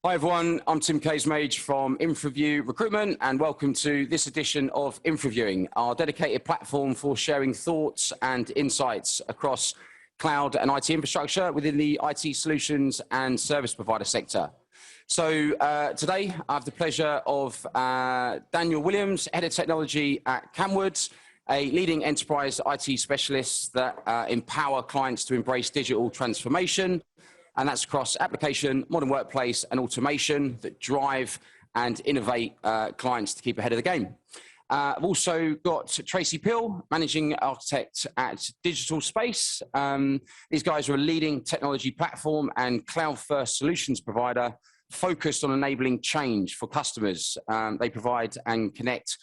Hi everyone, I'm Tim Casemage from InfraView Recruitment and welcome to this edition of InfraViewing, our dedicated platform for sharing thoughts and insights across cloud and IT infrastructure within the IT solutions and service provider sector. So today I have the pleasure of Daniel Williams, Head of Technology at Camwood, a leading enterprise IT specialist that empower clients to embrace digital transformation. And that's across application, modern workplace, and automation that drive and innovate clients to keep ahead of the game. I've also got Tracy Pill, Managing Architect at Digital Space. These guys are a leading technology platform and cloud-first solutions provider focused on enabling change for customers. They provide and connect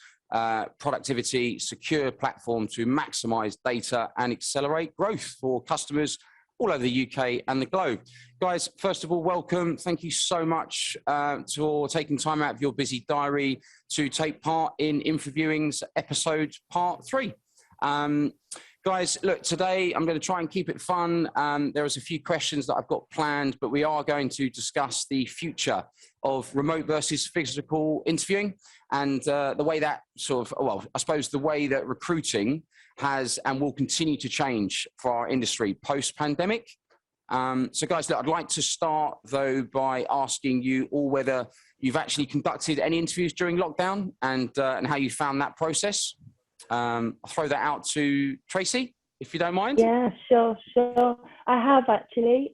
productivity, secure platform to maximize data and accelerate growth for customers all over the UK and the globe. Guys, first of all, welcome. Thank you so much for taking time out of your busy diary to take part in InfraViewing's episode part 3. Guys, look, today I'm going to try and keep it fun. There is a few questions that I've got planned, but we are going to discuss the future of remote versus physical interviewing and the way that I suppose the way that recruiting has and will continue to change for our industry post-pandemic. So guys, look, I'd like to start though by asking you all whether you've actually conducted any interviews during lockdown and how you found that process. I'll throw that out to Tracy, if you don't mind. Yeah, sure. I have actually.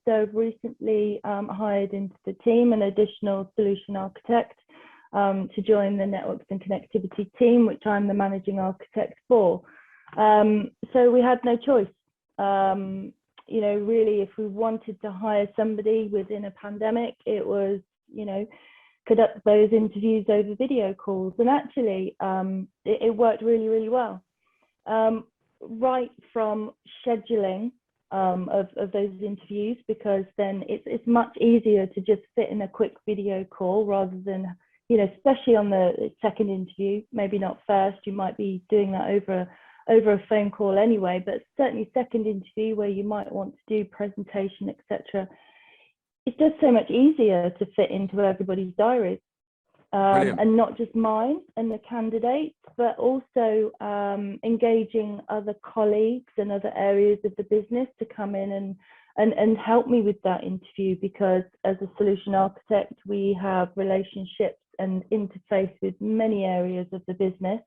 So recently hired into the team an additional solution architect to join the networks and connectivity team, which I'm the managing architect for. So we had no choice. Really, if we wanted to hire somebody within a pandemic, it was, conduct those interviews over video calls. And actually, it worked really, really well. Right from scheduling of those interviews, because then it's much easier to just fit in a quick video call rather than, especially on the second interview, maybe not first, you might be doing that over a phone call anyway, but certainly second interview where you might want to do presentation, etc. It's just so much easier to fit into everybody's diaries, and not just mine and the candidates, but also engaging other colleagues and other areas of the business to come in and help me with that interview, because as a solution architect, we have relationships and interface with many areas of the business.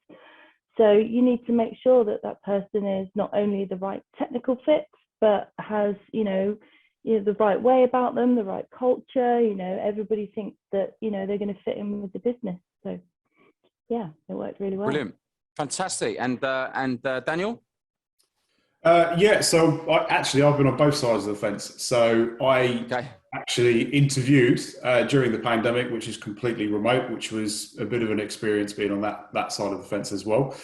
So you need to make sure that that person is not only the right technical fit, but has, the right way about them, the right culture. Everybody thinks that, they're going to fit in with the business. So yeah, it worked really well. Brilliant. Fantastic. And Daniel? Yeah, so I've been on both sides of the fence. So I actually interviewed during the pandemic, which is completely remote, which was a bit of an experience being on that side of the fence as well.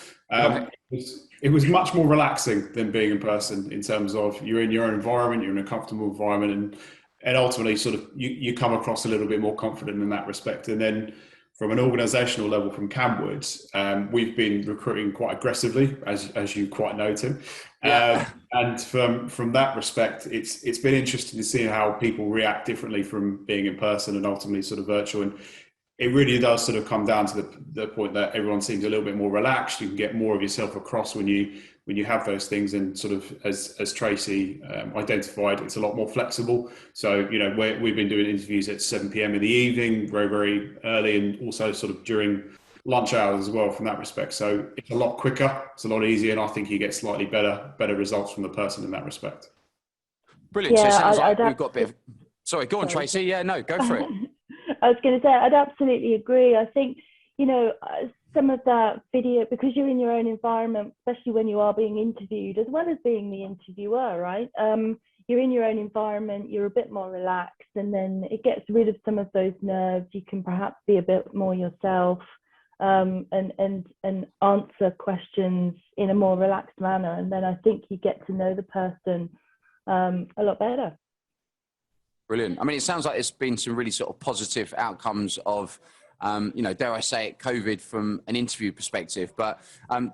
It was much more relaxing than being in person, in terms of you're in your own environment, you're in a comfortable environment, and ultimately sort of you come across a little bit more confident in that respect. And then from an organizational level, from Camwood, we've been recruiting quite aggressively, as you quite know, Tim. And from that respect, it's been interesting to see how people react differently from being in person and ultimately sort of virtual. And it really does sort of come down to the point that everyone seems a little bit more relaxed. You can get more of yourself across when you have those things, and sort of as Tracy identified, it's a lot more flexible. So we've been doing interviews at 7 p.m. in the evening, very, very early, and also sort of during lunch hours as well from that respect. So it's a lot quicker, it's a lot easier, and I think you get slightly better results from the person in that respect. Brilliant. Yeah, so it sounds like we've got a bit of... Sorry, go on, Tracy. Yeah, no, go for it. I was going to say, I'd absolutely agree. I think, some of that video, because you're in your own environment, especially when you are being interviewed, as well as being the interviewer, right? You're in your own environment, you're a bit more relaxed, and then it gets rid of some of those nerves. You can perhaps be a bit more yourself, and answer questions in a more relaxed manner. And then I think you get to know the person a lot better. Brilliant. I mean, it sounds like there's been some really sort of positive outcomes of you know, dare I say it, COVID from an interview perspective. But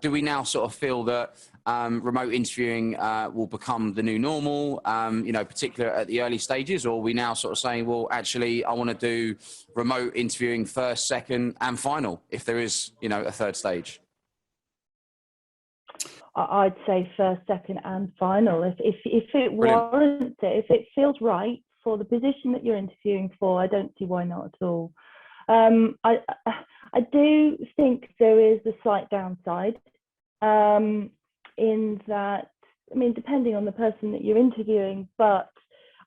do we now sort of feel that remote interviewing will become the new normal, you know, particularly at the early stages, or are we now sort of saying, well, actually, I want to do remote interviewing first, second, and final, if there is, you know, a third stage? I'd say first, second, and final. If it warrants it, if it feels right for the position that you're interviewing for, I don't see why not at all. I do think there is a slight downside, in that, I mean, depending on the person that you're interviewing, but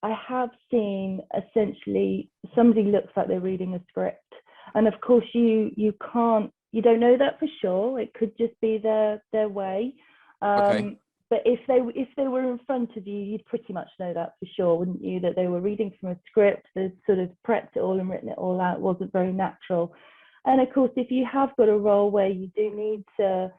I have seen essentially somebody looks like they're reading a script, and of course you don't know that for sure. It could just be their way. Okay. But if they were in front of you, you'd pretty much know that for sure, wouldn't you? That they were reading from a script, they'd sort of prepped it all and written it all out. It wasn't very natural. And of course, if you have got a role where you do need to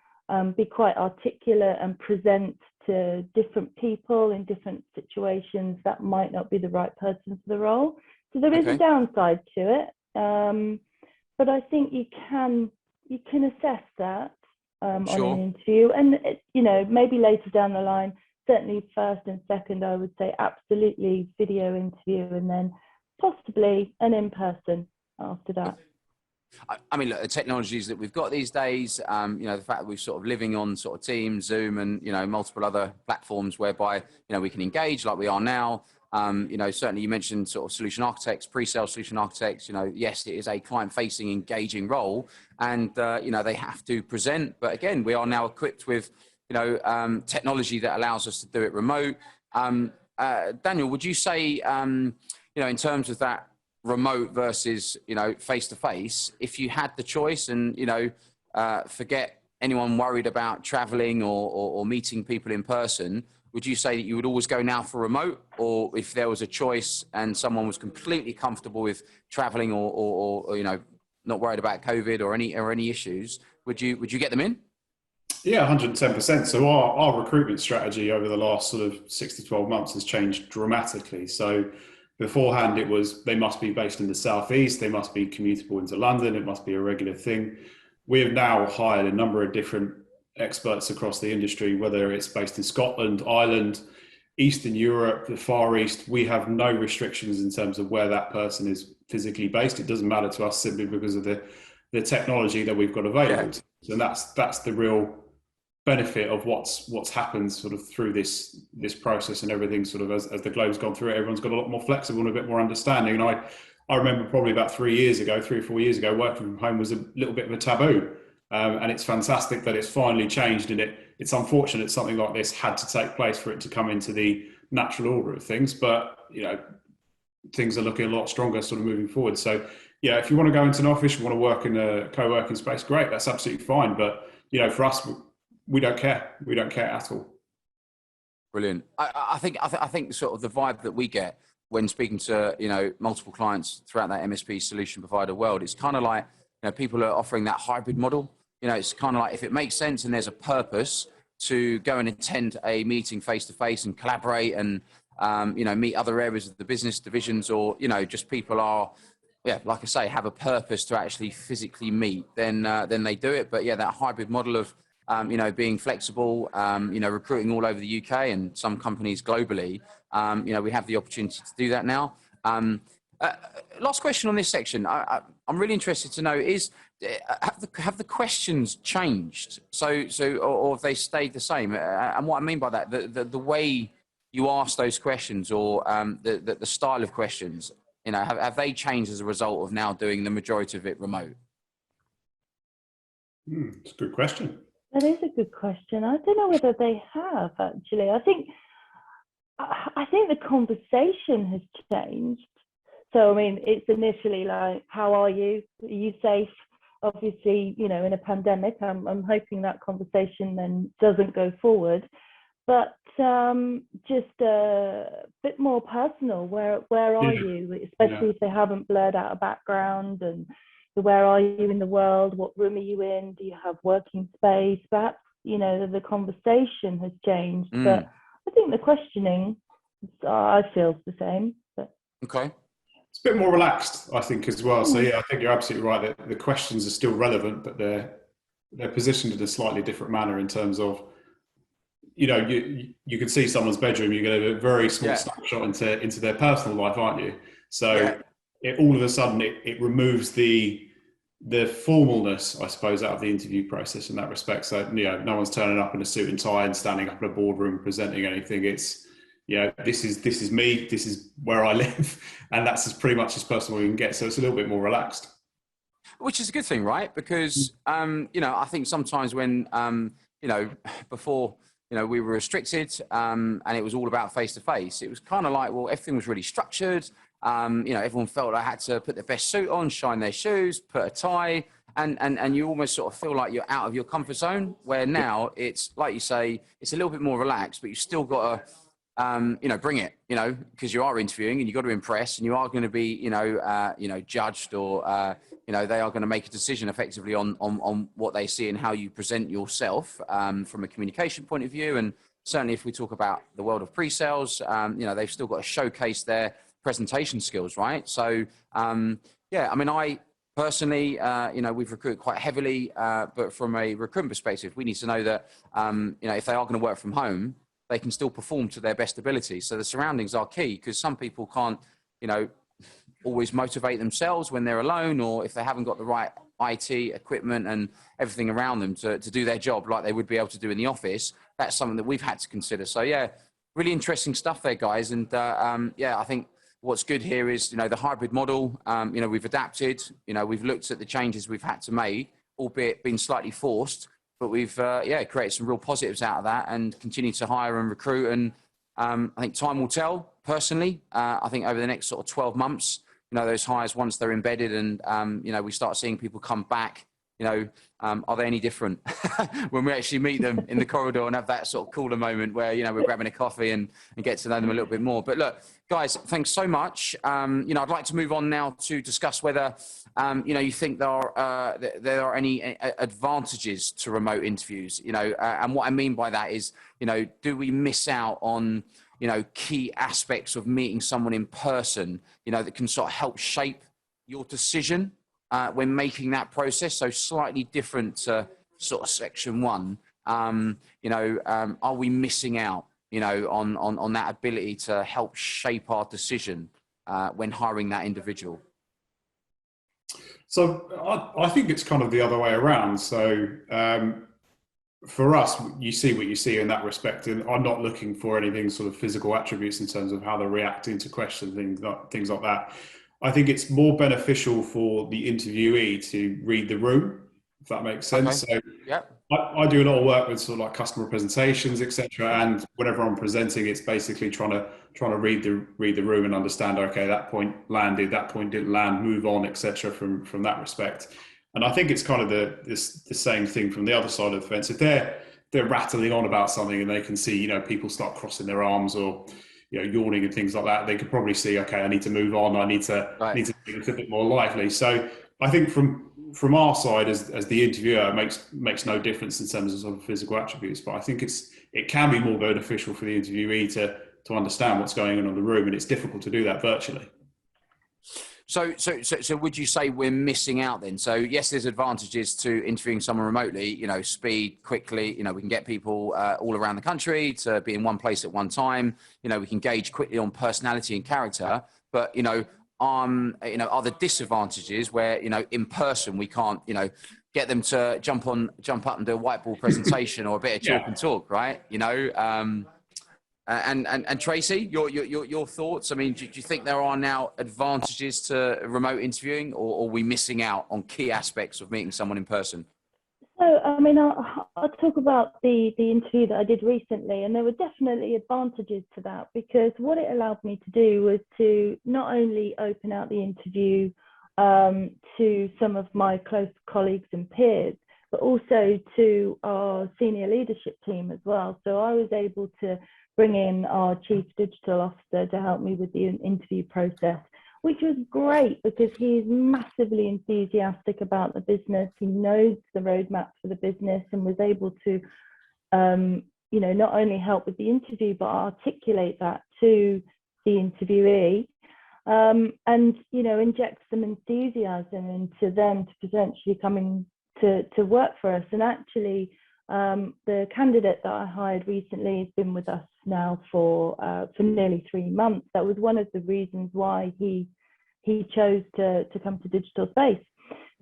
be quite articulate and present to different people in different situations, that might not be the right person for the role. So there is a downside to it. But I think you can assess that on an interview, and you know, maybe later down the line, certainly first and second, I would say absolutely video interview, and then possibly an in-person after that. I mean, look, the technologies that we've got these days, you know, the fact that we're sort of living on sort of Teams, Zoom, and, you know, multiple other platforms whereby, you know, we can engage like we are now. You know, certainly you mentioned sort of solution architects, pre-sale solution architects, you know, yes, it is a client-facing, engaging role, and, you know, they have to present. But again, we are now equipped with, you know, technology that allows us to do it remote. Daniel, would you say, you know, in terms of that remote versus, you know, face-to-face, if you had the choice and, you know, forget anyone worried about traveling or meeting people in person, would you say that you would always go now for remote? Or if there was a choice and someone was completely comfortable with traveling or you know, not worried about COVID or any issues, would you get them in? Yeah, 110%. So our recruitment strategy over the last sort of 6 to 12 months has changed dramatically. So beforehand, it was they must be based in the Southeast, they must be commutable into London, it must be a regular thing. We have now hired a number of different experts across the industry, whether it's based in Scotland, Ireland, Eastern Europe, the Far East. We have no restrictions in terms of where that person is physically based. It doesn't matter to us simply because of the technology that we've got available. Yeah. And that's the real benefit of what's happened sort of through this process and everything sort of as the globe's gone through it. Everyone's got a lot more flexible and a bit more understanding. And I remember probably about 3 or 4 years ago, working from home was a little bit of a taboo. And it's fantastic that it's finally changed, and it's unfortunate something like this had to take place for it to come into the natural order of things. But, you know, things are looking a lot stronger sort of moving forward. So, yeah, if you want to go into an office, you want to work in a co-working space, great, that's absolutely fine. But, you know, for us, we don't care. We don't care at all. Brilliant. I think sort of the vibe that we get when speaking to, you know, multiple clients throughout that MSP solution provider world, it's kind of like, you know, people are offering that hybrid model. You know, it's kind of like if it makes sense and there's a purpose to go and attend a meeting face-to-face and collaborate and, you know, meet other areas of the business divisions, or, you know, just people are, yeah, like I say, have a purpose to actually physically meet, then they do it. But yeah, that hybrid model of, you know, being flexible, you know, recruiting all over the UK and some companies globally, you know, we have the opportunity to do that now. Last question on this section. I'm really interested to know is, have the questions changed? Or have they stayed the same? And what I mean by that, the way you ask those questions, or the style of questions, you know, have they changed as a result of now doing the majority of it remote? It's a good question. That is a good question. I don't know whether they have, actually. I think the conversation has changed. So, I mean, it's initially like, how are you? Are you safe? Obviously, you know, in a pandemic, I'm hoping that conversation then doesn't go forward. But just a bit more personal. Where are you? Especially if they haven't blurred out a background, and where are you in the world? What room are you in? Do you have working space? Perhaps, you know, the conversation has changed. But I think the questioning, I feel, is the same. But. Okay. It's a bit more relaxed, I think, as well. So yeah, I think you're absolutely right that the questions are still relevant, but they're positioned in a slightly different manner in terms of, you know, you can see someone's bedroom, you get a very small snapshot into their personal life, aren't you? So all of a sudden it removes the formalness, I suppose, out of the interview process in that respect. So, you know, no one's turning up in a suit and tie and standing up in a boardroom presenting anything. It's, you know, this is me, this is where I live, and that's pretty much as personal as we can get. So it's a little bit more relaxed. Which is a good thing, right? Because, you know, I think sometimes when, you know, before, you know, we were restricted and it was all about face-to-face, it was kind of like, well, everything was really structured. You know, everyone felt I had to put their best suit on, shine their shoes, put a tie, and you almost sort of feel like you're out of your comfort zone, where now it's, like you say, it's a little bit more relaxed, but you've still got to, you know, bring it, you know, because you are interviewing and you've got to impress, and you are going to be, you know, judged, or, you know, they are going to make a decision effectively on what they see and how you present yourself from a communication point of view. And certainly if we talk about the world of pre-sales, you know, they've still got to showcase their presentation skills, right? So, yeah, I mean, I personally, you know, we've recruited quite heavily, but from a recruitment perspective, we need to know that, you know, if they are going to work from home, they can still perform to their best ability. So the surroundings are key, because some people can't, you know, always motivate themselves when they're alone, or if they haven't got the right IT equipment and everything around them to do their job like they would be able to do in the office. That's something that we've had to consider. So yeah, really interesting stuff there, guys. And yeah, I think what's good here is, you know, the hybrid model, you know, we've adapted, you know, we've looked at the changes we've had to make, albeit been slightly forced, but we've, yeah, created some real positives out of that and continue to hire and recruit. And I think time will tell, personally. I think over the next sort of 12 months, you know, those hires, once they're embedded and, you know, we start seeing people come back, you know, are they any different when we actually meet them in the corridor and have that sort of cooler moment where, you know, we're grabbing a coffee and get to know them a little bit more. But look, guys, thanks so much. You know, I'd like to move on now to discuss whether, you know, you think there are any advantages to remote interviews, you know, and what I mean by that is, you know, do we miss out on, you know, key aspects of meeting someone in person, you know, that can sort of help shape your decision when making that process? So slightly different to sort of section one. You know, are we missing out, you know, on that ability to help shape our decision when hiring that individual? So I think it's kind of the other way around. So for us, you see what you see in that respect, and I'm not looking for anything sort of physical attributes in terms of how they're reacting to questions, things like that. I think it's more beneficial for the interviewee to read the room, if that makes sense. Okay. So yeah. I do a lot of work with sort of like customer presentations, etc. And whenever I'm presenting, it's basically trying to read the room and understand, okay, that point landed, that point didn't land, move on, etc. From that respect. And I think it's kind of the same thing from the other side of the fence. If they're rattling on about something and they can see, you know, people start crossing their arms or, you know, yawning and things like that, they could probably see, okay, I need to move on. I need to make it a bit more lively. So I think from our side as the interviewer, it makes no difference in terms of sort of physical attributes. But I think it can be more beneficial for the interviewee to understand what's going on in the room, and it's difficult to do that virtually. So would you say we're missing out then? So yes, there's advantages to interviewing someone remotely, you know, speed, quickly, you know, we can get people all around the country to be in one place at one time. You know, we can gauge quickly on personality and character, but, you know, are the disadvantages where, you know, in person, we can't, you know, get them to jump up and do a whiteboard presentation or a bit of chalk and talk, right? You know, and Tracy, your thoughts? I mean, do you think there are now advantages to remote interviewing, or are we missing out on key aspects of meeting someone in person? So, I mean, I'll talk about the interview that I did recently, and there were definitely advantages to that, because what it allowed me to do was to not only open out the interview to some of my close colleagues and peers, but also to our senior leadership team as well. So I was able to bring in our chief digital officer to help me with the interview process, which was great because he's massively enthusiastic about the business. He knows the roadmap for the business and was able to, you know, not only help with the interview, but articulate that to the interviewee. and, you know, inject some enthusiasm into them to potentially coming to work for us. And actually, the candidate that I hired recently has been with us now for nearly 3 months. That was one of the reasons why he chose to come to Digital Space,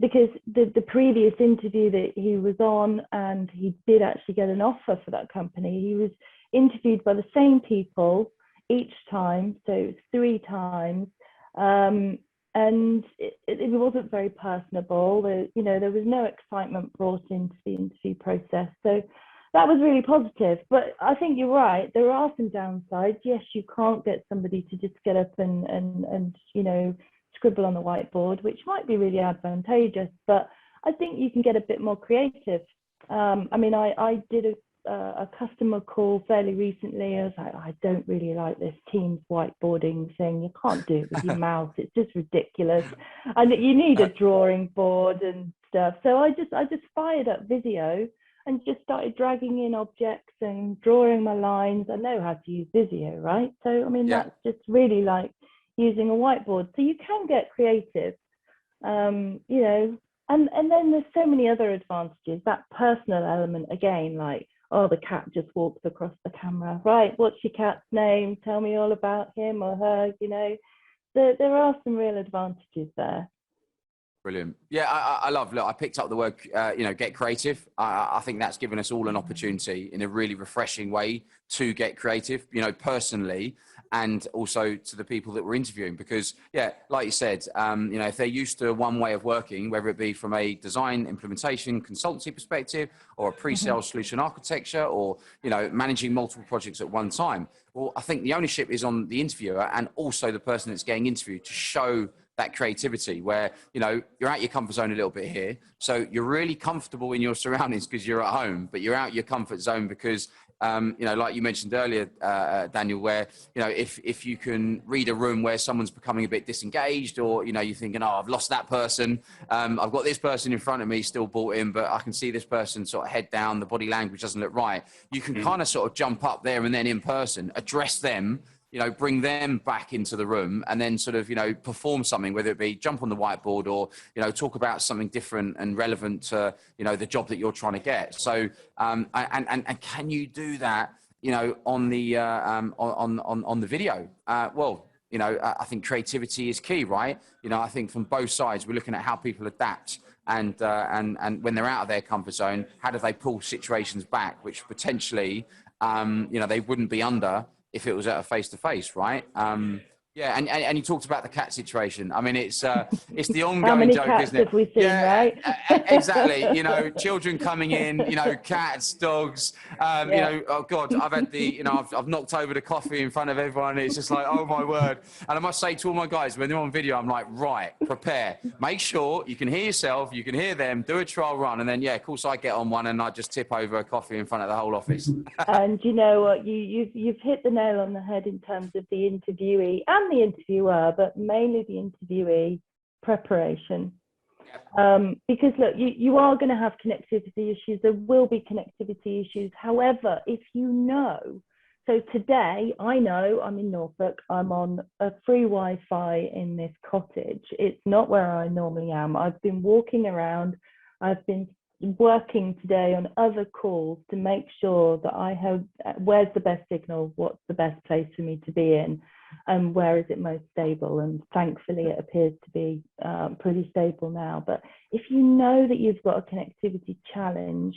because the previous interview that he was on, and he did actually get an offer for that company, he was interviewed by the same people each time, so 3 times, and it wasn't very personable. You know, there was no excitement brought into the interview process, so that was really positive. But I think you're right, there are some downsides. Yes, you can't get somebody to just get up and you know, scribble on the whiteboard, which might be really advantageous, but I think you can get a bit more creative. I mean, I did a customer call fairly recently. I was like, I don't really like this Teams whiteboarding thing. You can't do it with your mouse. It's just ridiculous. And you need a drawing board and stuff. So I just fired up Visio and just started dragging in objects and drawing my lines. I know how to use Visio, right? So, I mean, that's just really like using a whiteboard. So you can get creative, you know, and then there's so many other advantages. That personal element again, like, oh, the cat just walks across the camera, right? What's your cat's name? Tell me all about him or her, you know. There are some real advantages there. Brilliant. Yeah, I love, look, I picked up the word, you know, get creative. I think that's given us all an opportunity in a really refreshing way to get creative, you know, personally, and also to the people that we're interviewing. Because, yeah, like you said, you know, if they're used to one way of working, whether it be from a design, implementation, consultancy perspective, or a pre-sale solution architecture, or, you know, managing multiple projects at one time, well, I think the ownership is on the interviewer and also the person that's getting interviewed to show that creativity, where, you know, you're out your comfort zone a little bit here. So you're really comfortable in your surroundings because you're at home, but you're out your comfort zone because, you know, like you mentioned earlier, Daniel, where, you know, if you can read a room where someone's becoming a bit disengaged, or, you know, you're thinking, oh, I've lost that person. I've got this person in front of me still bought in, but I can see this person sort of head down, the body language doesn't look right. You can kind of sort of jump up there and then in person, address them, you know, bring them back into the room, and then sort of, you know, perform something, whether it be jump on the whiteboard or, you know, talk about something different and relevant to, you know, the job that you're trying to get. So, and can you do that, you know, on the, on the video? Well, you know, I think creativity is key, right? You know, I think from both sides, we're looking at how people adapt, and when they're out of their comfort zone, how do they pull situations back, which potentially, you know, they wouldn't be under if it was at a face-to-face, right? Yeah, and you talked about the cat situation. I mean, it's the ongoing joke, isn't it? Have we seen, right? Exactly. You know, children coming in, you know, cats, dogs, you know, oh God, I've had the, you know, I've knocked over the coffee in front of everyone. It's just like, oh my word. And I must say to all my guys, when they're on video, I'm like, right, prepare. Make sure you can hear yourself, you can hear them, do a trial run. And then, yeah, of course I get on one and I just tip over a coffee in front of the whole office. And you know what, you've hit the nail on the head in terms of the interviewee and the interviewer, but mainly the interviewee preparation. Because look, you are going to have connectivity issues. There will be connectivity issues. However, if you know, so today I know I'm in Norfolk, I'm on a free Wi-Fi in this cottage. It's not where I normally am. I've been walking around. I've been working today on other calls to make sure that I have, where's the best signal, what's the best place for me to be in, and where is it most stable. And thankfully it appears to be pretty stable now. But if you know that you've got a connectivity challenge,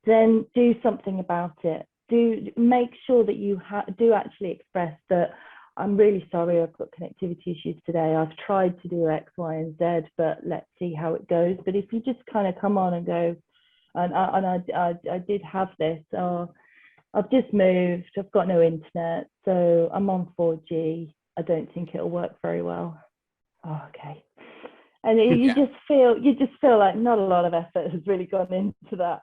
then do something about it. Do make sure that you do actually express that I'm really sorry, I've got connectivity issues today. I've tried to do X, Y, and Z, but let's see how it goes. But if you just kind of come on and go, and I did have this, I've just moved, I've got no internet, so I'm on 4G. I don't think it'll work very well. Oh, okay. And you just feel like not a lot of effort has really gone into that.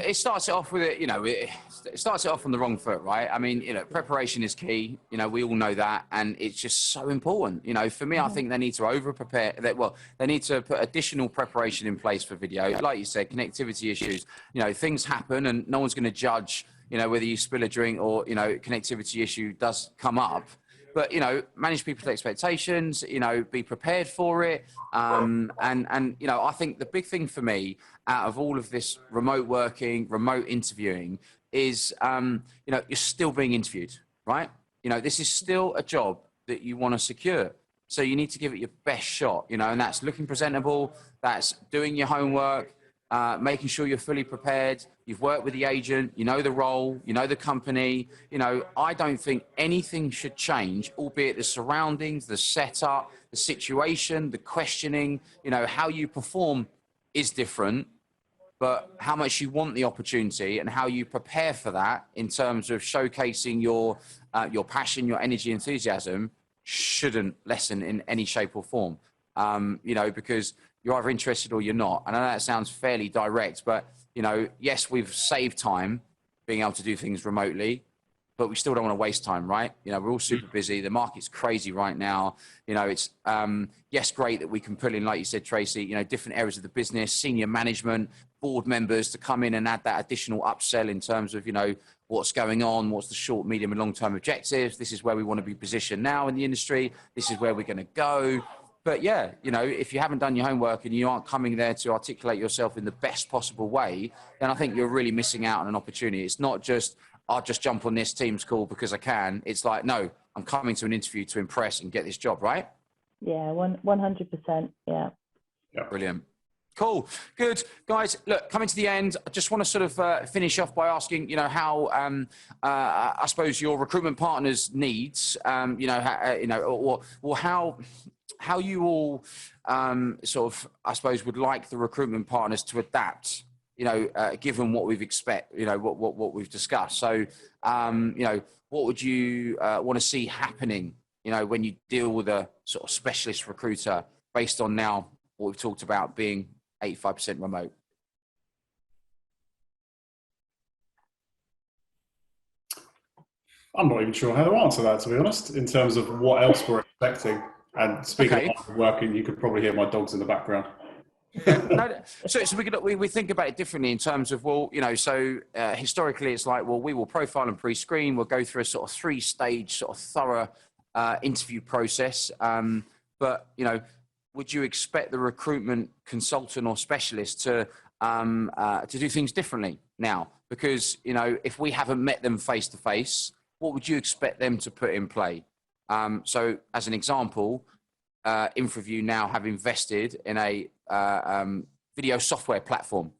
It starts it off with it, you know, it starts it off on the wrong foot, right? I mean, you know, preparation is key. You know, we all know that, and it's just so important. You know, for me, I think they need to over-prepare. Well, they need to put additional preparation in place for video. Like you said, connectivity issues. You know, things happen, and no one's going to judge, you know, whether you spill a drink or, you know, connectivity issue does come up. but, you know, manage people's expectations, you know, be prepared for it. And, you know, I think the big thing for me out of all of this remote working, remote interviewing is, you know, you're still being interviewed, right? You know, this is still a job that you want to secure. So you need to give it your best shot, you know, and that's looking presentable, that's doing your homework, making sure you're fully prepared. You've worked with the agent, you know the role, you know the company. You know, I don't think anything should change, albeit the surroundings, the setup, the situation, the questioning, you know, how you perform is different, but how much you want the opportunity and how you prepare for that in terms of showcasing your passion, your energy, enthusiasm shouldn't lessen in any shape or form. You know, because you're either interested or you're not. I know that sounds fairly direct, but, you know, yes, we've saved time being able to do things remotely, but we still don't want to waste time, right? You know, we're all super busy. The market's crazy right now. You know, it's, yes, great that we can pull in, like you said, Tracy, you know, different areas of the business, senior management, board members to come in and add that additional upsell in terms of, you know, what's going on, what's the short, medium and long-term objectives. This is where we want to be positioned now in the industry. This is where we're going to go. But yeah, you know, if you haven't done your homework and you aren't coming there to articulate yourself in the best possible way, then I think you're really missing out on an opportunity. It's not just, I'll just jump on this Teams call because I can. It's like, no, I'm coming to an interview to impress and get this job, right? Yeah, 100%. Yeah. Brilliant. Cool. Good. Guys, look, coming to the end, I just want to sort of finish off by asking, you know, how, I suppose, your recruitment partners' needs, you know, or how you all sort of, I suppose, would like the recruitment partners to adapt, you know, given what we've you know, what we've discussed. So, you know, what would you want to see happening, you know, when you deal with a sort of specialist recruiter based on now what we've talked about being 85% remote? I'm not even sure how to answer that, to be honest, in terms of what else we're expecting. And speaking of working, you could probably hear my dogs in the background. Yeah, no, so we think about it differently in terms of, well, you know, so historically it's like, well, we will profile and pre-screen. We'll go through a sort of 3-stage sort of thorough interview process. But, you know, would you expect the recruitment consultant or specialist to do things differently now? Because, you know, if we haven't met them face to face, what would you expect them to put in play? So as an example, InfraView now have invested in a video software platform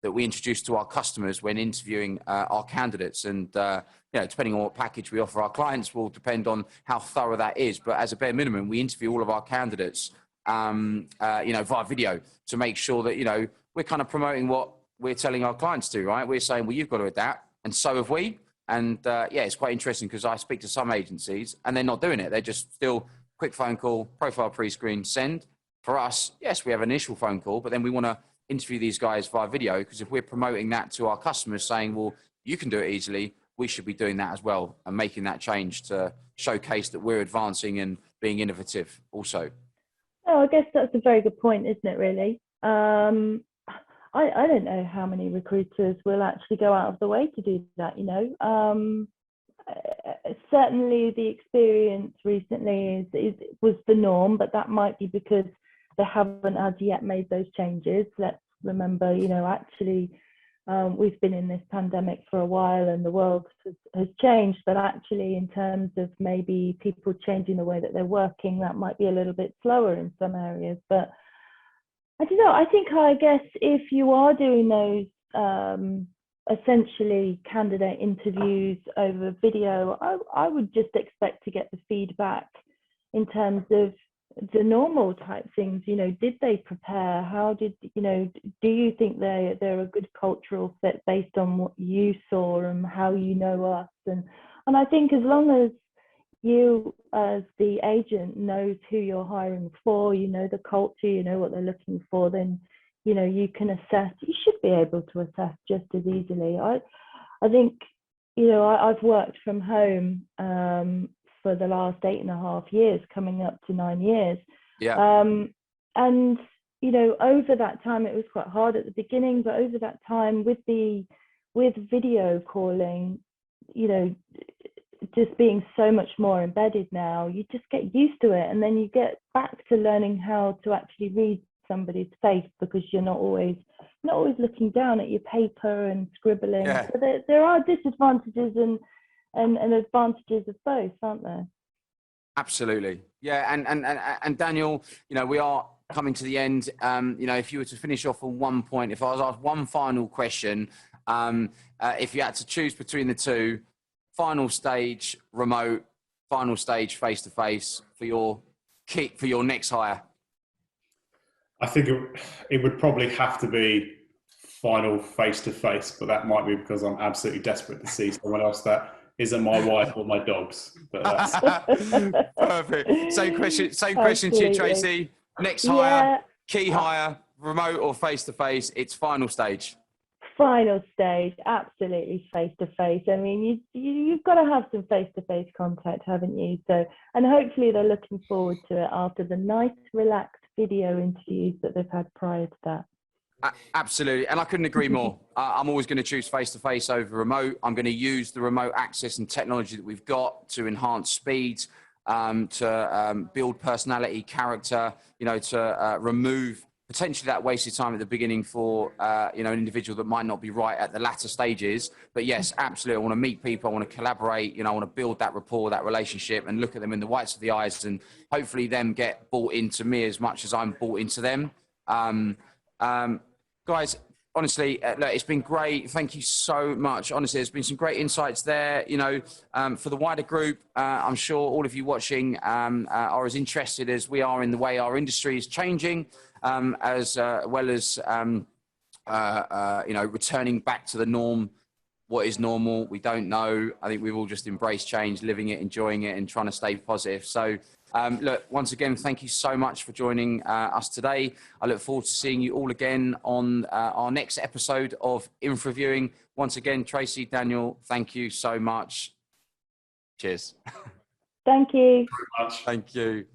that we introduce to our customers when interviewing our candidates. And, you know, depending on what package we offer our clients will depend on how thorough that is. But as a bare minimum, we interview all of our candidates, you know, via video to make sure that, you know, we're kind of promoting what we're telling our clients to, right? We're saying, well, you've got to adapt, and so have we. And yeah, it's quite interesting because I speak to some agencies and they're not doing it. They're just still quick phone call, profile pre-screen, send. For us, yes, we have an initial phone call, but then we want to interview these guys via video, because if we're promoting that to our customers saying, well, you can do it easily, we should be doing that as well and making that change to showcase that we're advancing and being innovative also. Oh, I guess that's a very good point, isn't it, really? I don't know how many recruiters will actually go out of the way to do that, you know. Certainly the experience recently was the norm, but that might be because they haven't as yet made those changes. Let's remember, you know, actually we've been in this pandemic for a while and the world has changed, but actually in terms of maybe people changing the way that they're working, that might be a little bit slower in some areas. But I don't know, I guess if you are doing those essentially candidate interviews over video, I would just expect to get the feedback in terms of the normal type things. You know, did they prepare? How did, you know, do you think they're a good cultural fit based on what you saw and how you know us? And I think as long as you as the agent knows who you're hiring for, you know the culture, you know what they're looking for, then you know you can assess. You should be able to assess just as easily. I think, you know, I've worked from home for the last 8.5 years, coming up to 9 years. Yeah. And you know, over that time, it was quite hard at the beginning, but over that time with video calling, you know, just being so much more embedded now, you just get used to it, and then you get back to learning how to actually read somebody's face, because you're not always looking down at your paper and scribbling. Yeah. So there are disadvantages and advantages of both, aren't there? Absolutely. Yeah. And Daniel, you know, we are coming to the end. You know, if you were to finish off on one point, if I was asked one final question, if you had to choose between the two, final stage remote, final stage face-to-face for your next hire? I think it would probably have to be final face-to-face, but that might be because I'm absolutely desperate to see someone else that isn't my wife or my dogs. But that's... Perfect. Same question to you, Tracy. Next hire, key hire, remote or face-to-face, it's final stage. Final stage, absolutely face-to-face. I mean, you've got to have some face-to-face contact, haven't you? So, and hopefully they're looking forward to it after the nice, relaxed video interviews that they've had prior to that. Absolutely, and I couldn't agree more. I'm always going to choose face-to-face over remote. I'm going to use the remote access and technology that we've got to enhance speed, to build personality, character, you know, to remove potentially that wasted time at the beginning for you know, an individual that might not be right at the latter stages. But yes, absolutely, I want to meet people, I want to collaborate, you know, I want to build that rapport, that relationship, and look at them in the whites of the eyes, and hopefully them get bought into me as much as I'm bought into them. Guys, honestly, look, it's been great. Thank you so much. Honestly, there's been some great insights there. You know, for the wider group, I'm sure all of you watching are as interested as we are in the way our industry is changing, as well as, you know, returning back to the norm. What is normal? We don't know. I think we've all just embraced change, living it, enjoying it, and trying to stay positive. So, look, once again, thank you so much for joining us today. I look forward to seeing you all again on our next episode of InfraViewing. Once again, Tracy, Daniel, thank you so much. Cheers. Thank you. Very much. Thank you.